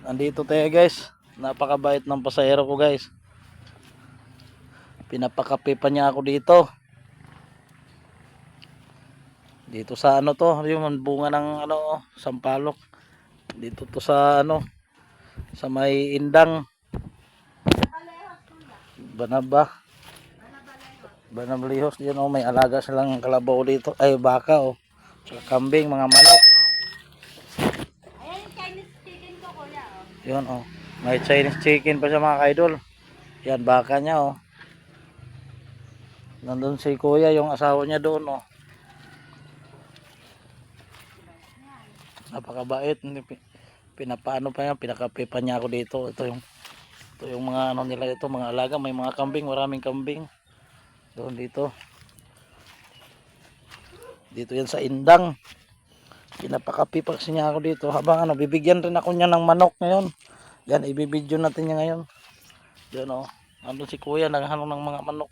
Nandito tayo guys. Napakabait ng pasahero ko guys. Pinapakape pa niya ako dito. Dito sa ano to, yung bunga ng ano, sampalok. Dito to sa ano, sa may Indang. Banaba. Banabalihos diyan oh, may alaga silang kalabaw dito. Ay baka oh. Saka kambing, mga manok. Ayan yung Chinese chicken ko, kuya. Oh. Yun oh. May Chinese chicken pa siya mga kaidol. Yan baka niya oh. Nandun si kuya, yung asawa niya doon oh. Napakabait. Pinapaano pa yan, pinakape pa niya ako dito. Ito yung mga ano nila ito, mga alaga, may mga kambing, maraming kambing. Doon dito. Dito yan sa Indang. Pinapakape pa niya ako dito. Habang ano, bibigyan rin ako niya ng manok ngayon. Yan, ibibidyo natin niya ngayon. Yan oh. Nandun si kuya, naghanong ng mga manok.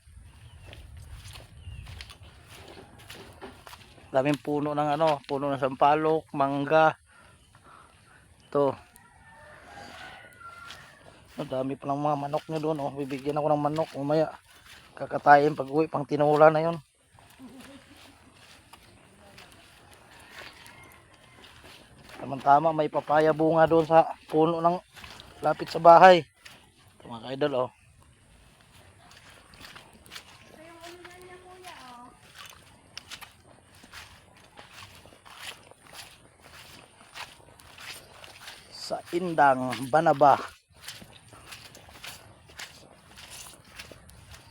Daming puno ng ano, puno ng sampalok, mangga. Ito. Ang dami pa ng mga manok niya doon oh. Bibigyan ako ng manok umaya. Kakatayin pag uwi, pang tinula na yon. Tama-tama, may papaya bunga doon sa puno ng lapit sa bahay. Ito mga kaidol oh. Sa Indang, Banaba.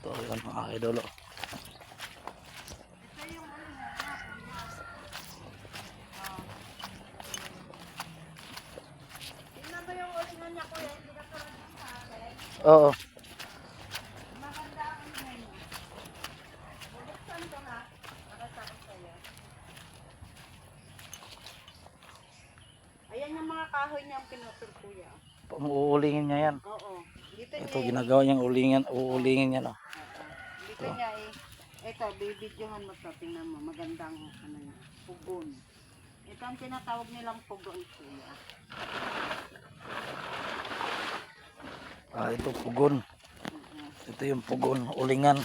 Ito yun mga kaidol oh. Tingnan mo yung ulingan niya, kuya. Hindi ka tulad ng sa akin. Oo. Maganda ang ulingan niya. Bubuksan ko na. Nakita ko sa'yo. Ayan yung mga kahoy niyang pinutol, kuya. Umuulingin niya yan. Oo. Dito Ito niya ginagawa niyang ulingan, uuulingin niya no. Dito niya ito, bibidyohan mo to. Tingnan mo. Magandang ano yun. Pugon. Ito ang tinatawag nilang pugon, kuya. Ito pugon. Ito yung pugon, ulingan.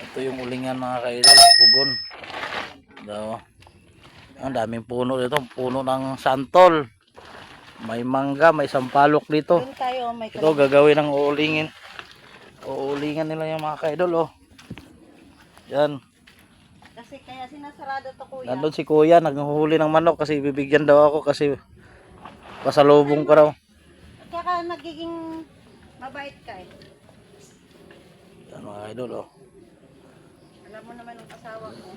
Ito yung ulingan mga kaidol, pugon. Daw. Ang daming puno dito, puno ng santol. May mangga, may sampalok dito. Doon tayo, may Ito gagawin ng uulingin. Uulingan nila yung mga kaidol oh. Yan. Kasi kaya sinasarado to, kuya. Nandun si kuya, naghuhuli ng manok kasi bibigyan daw ako kasi pasalubong ko raw. Kaya nagiging mabait ka eh. Yan mga idol oh. Alam mo naman ang asawa ko.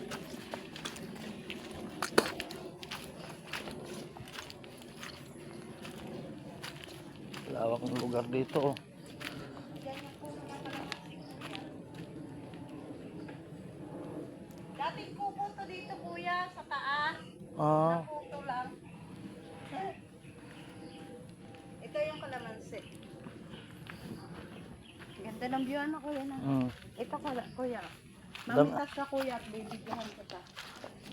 Lawak ng lugar dito oh. Dating kubo to dito, kuya, sa taas. Ah, Naputo lang. Ito yung kalamansi. Ganda ng view, ano, kuya na. Ito kuya. Mamitas ka, kuya, at bibigyan kita.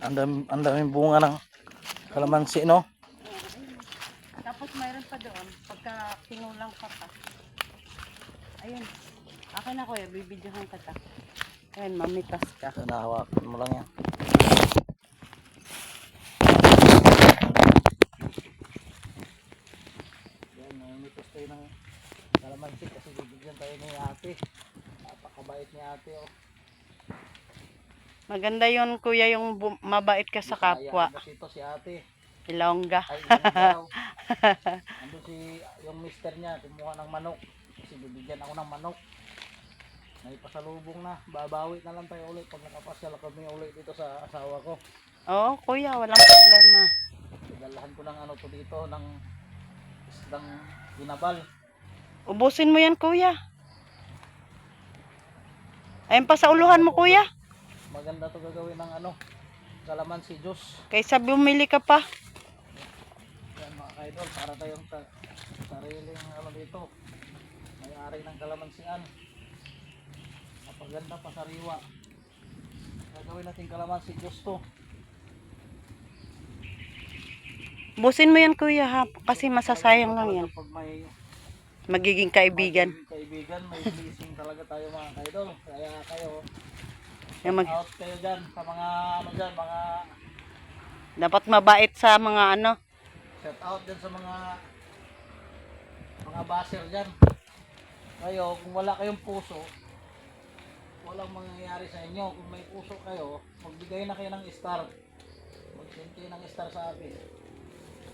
ang daming bunga ng kalamansi no. Tapos mayroon pa doon, pagka tinulang pa pa. Ayun. Akin na, kuya, bibidyohan kita. Ayun, mamitas ka. Sana hawakan mo lang yan. Yan, namitos tayo ng kalamansi kasi bibigyan tayo ni ate. Napakabait ni ate oh. Maganda yun, kuya, yung mabait ka sa kapwa. Kasi ito si ate. Ilongga. Ay, yun daw. Ando si yung mister niya, kumuha ng manok. Kasi bibigyan ako ng manok. May pasalubong na. Babawi na lang tayo ulit pag nakapasyal kami ulit dito sa asawa ko. Oo, kuya, walang problema. Dalahan ko ng ano to dito, ng isdang ginabal. Ubusin mo yan, kuya. Ayun pa sa uluhan mo, kuya. Maganda to gagawin ng ano, kalamansi juice. Kaysa bumili ka pa. Yan mga kaidol, para tayong sariling ano dito. May-ari ng kalamansian. Napaganda pa sariwa. Gagawin natin kalamansi juice to. Busin mo yan kuya ha, kasi masasayang lang yan. Pag may Magiging kaibigan. kaibigan, may blessing talaga tayo mga kaidol. Kaya kayo, Yung mag- out kayo dyan sa mga ano dyan, mga dapat mabait sa mga ano. shout out dyan sa mga basher dyan. Kayo, kung wala kayong puso, walang mangyayari sa inyo. Kung may puso kayo, magbigay na kayo ng star. Mag-send kayo ng star sa akin.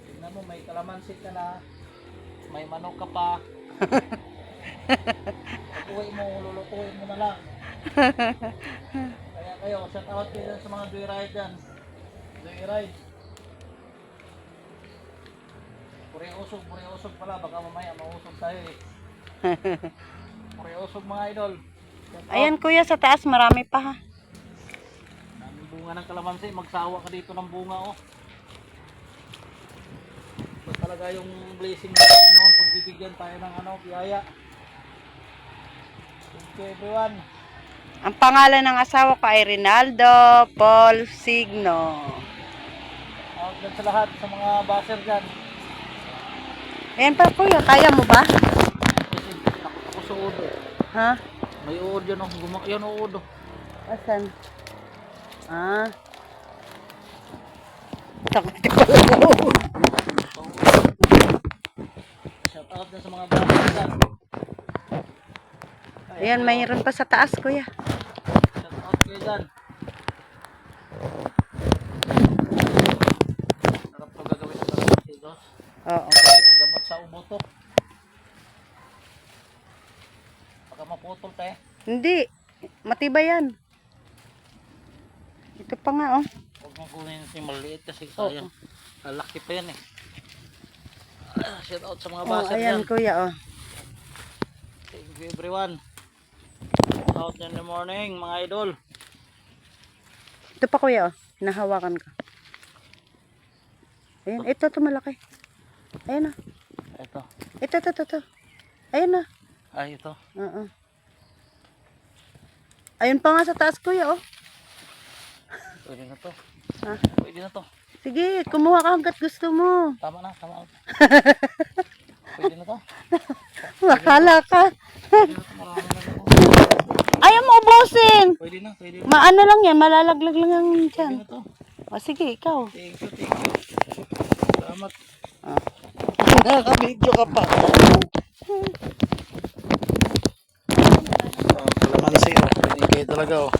Tignan mo, may kalamansi ka na, may manok ka pa. Pag-uwi mo, lulutuin mo na lang. Kaya kayo, shout out kayo dyan sa mga joyride dyan. Joyride. Puri-usog pala, baka mamaya mausog tayo eh. Puri-usog mga idol. Shout out. Ayan kuya, sa taas marami pa ha. Daming bunga ng kalamansi, magsawa ka dito ng bunga oh. Ito talaga yung blessing natin noon, pagbibigyan tayo ng ano, biyaya. Thank you everyone. Ang pangalan ng asawa ko ay Rinaldo Paul Signo. Out dyan sa lahat, sa mga basher dyan. Ayan pa kuya, kaya mo ba? Kasi ako sa uod eh. Ha? May uod yan oh, yan uod oh. Asan? Ah. Takot ko lang. Shout out dyan sa mga basher dyan. Ayan, mayroon pa sa taas kuya. Shout out kayo dyan. Sarap to gagawin sa kalamansi dos. Oo kuya. Gamot sa ubo to. Baka maputol tayo. Hindi. Matibay yan. Ito pa nga oh. Huwag mong kunin yung maliit kasi Oo. sayang. Lalaki pa yan eh. Shout out sa mga Oh, basher ayan dyan. kuya oh. Thank you everyone. Out in the morning mga idol. Ito pa kuya oh. Nahawakan ko. Ayan, ito malaki. Ayan oh. Ito. Ito. Ayan oh. Ay ito. Oo. Ayun pa nga sa taas kuya oh. Pwede na to. Ha? Pwede na to. Sige, kumuha ka hanggat gusto mo. Tama na. Pwede na to. Wakala ka. Pwede na to. Marami na to. Ayaw mo ubusin. Pwede na. Maano lang yan, malalaglag lang yan Pwede dyan. na to. O sige, ikaw. Thank you. Salamat. Nakabidyo ka pa. Kalamansi oh. Pwede kayo talaga oh.